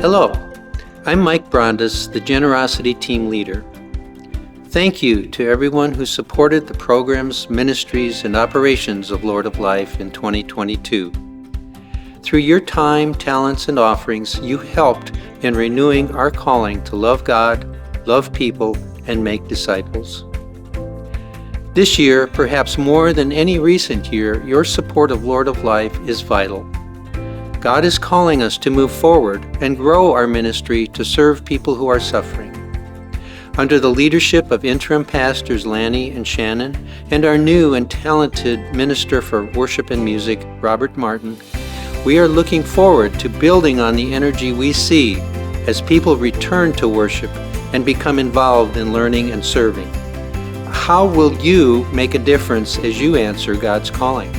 Hello, I'm Mike Brondos, the Generosity Team Leader. Thank you to everyone who supported the programs, ministries, and operations of Lord of Life in 2022. Through your time, talents, and offerings, you helped in renewing our calling to love God, love people, and make disciples. This year, perhaps more than any recent year, your support of Lord of Life is vital. God is calling us to move forward and grow our ministry to serve people who are suffering. Under the leadership of interim pastors Lanny and Shannon and our new and talented minister for worship and music, Robert Martin, we are looking forward to building on the energy we see as people return to worship and become involved in learning and serving. How will you make a difference as you answer God's calling?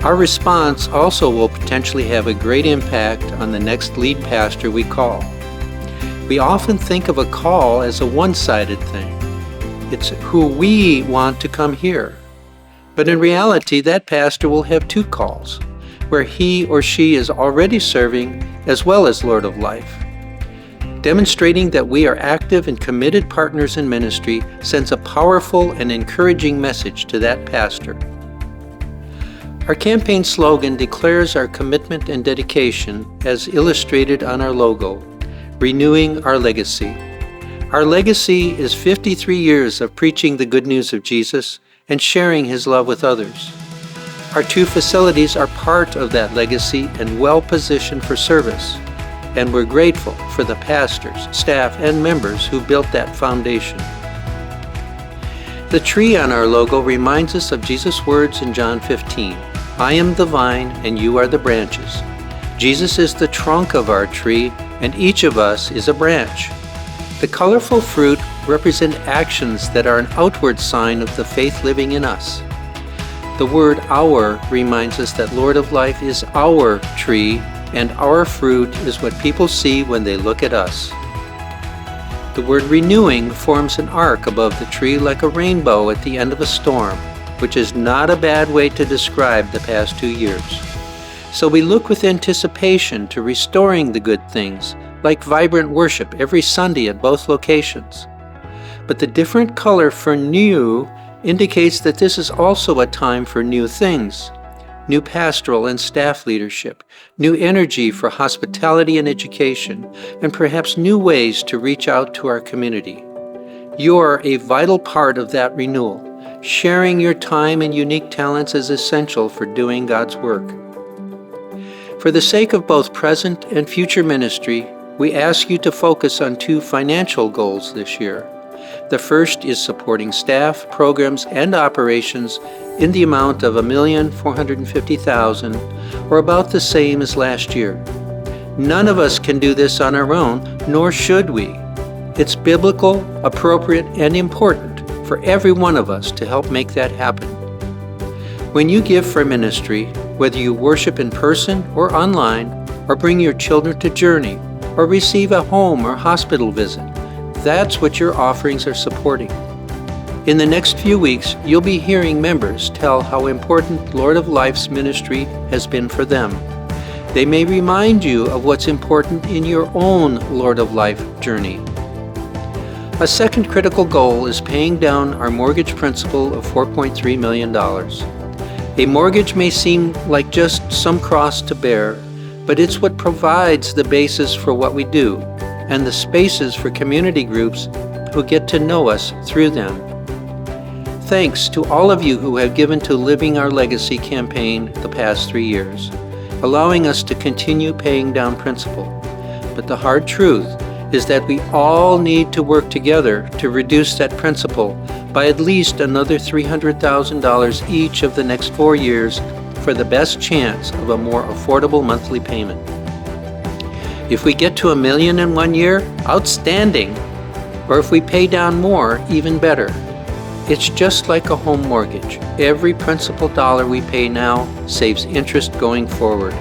Our response also will potentially have a great impact on the next lead pastor we call. We often think of a call as a one-sided thing. It's who we want to come here. But in reality, that pastor will have two calls, where he or she is already serving as well as Lord of Life. Demonstrating that we are active and committed partners in ministry sends a powerful and encouraging message to that pastor. Our campaign slogan declares our commitment and dedication as illustrated on our logo, ReNEWing our legacy. Our legacy is 53 years of preaching the good news of Jesus and sharing His love with others. Our two facilities are part of that legacy and well positioned for service, and we're grateful for the pastors, staff, and members who built that foundation. The tree on our logo reminds us of Jesus' words in John 15. I am the vine and you are the branches. Jesus is the trunk of our tree and each of us is a branch. The colorful fruit represent actions that are an outward sign of the faith living in us. The word our reminds us that Lord of Life is our tree and our fruit is what people see when they look at us. The word renewing forms an arc above the tree like a rainbow at the end of a storm, which is not a bad way to describe the past 2 years. So we look with anticipation to restoring the good things, like vibrant worship every Sunday at both locations. But the different color for new indicates that this is also a time for new things, new pastoral and staff leadership, new energy for hospitality and education, and perhaps new ways to reach out to our community. You're a vital part of that renewal. Sharing your time and unique talents is essential for doing God's work. For the sake of both present and future ministry, we ask you to focus on two financial goals this year. The first is supporting staff, programs, and operations in the amount of $1,450,000, or about the same as last year. None of us can do this on our own, nor should we. It's biblical, appropriate, and important for every one of us to help make that happen. When you give for ministry, whether you worship in person or online, or bring your children to Journey, or receive a home or hospital visit, that's what your offerings are supporting. In the next few weeks, you'll be hearing members tell how important Lord of Life's ministry has been for them. They may remind you of what's important in your own Lord of Life journey. A second critical goal is paying down our mortgage principal of $4.3 million. A mortgage may seem like just some cross to bear, but it's what provides the basis for what we do and the spaces for community groups who get to know us through them. Thanks to all of you who have given to Living Our Legacy campaign the past 3 years, allowing us to continue paying down principal. But the hard truth is that we all need to work together to reduce that principal by at least another $300,000 each of the next 4 years for the best chance of a more affordable monthly payment. If we get to $1 million in 1 year, outstanding. Or if we pay down more, even better. It's just like a home mortgage. Every principal dollar we pay now saves interest going forward.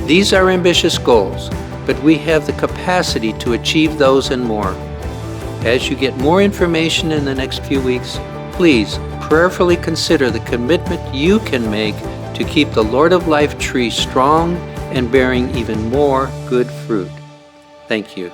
These are ambitious goals, but we have the capacity to achieve those and more. As you get more information in the next few weeks, please prayerfully consider the commitment you can make to keep the Lord of Life tree strong and bearing even more good fruit. Thank you.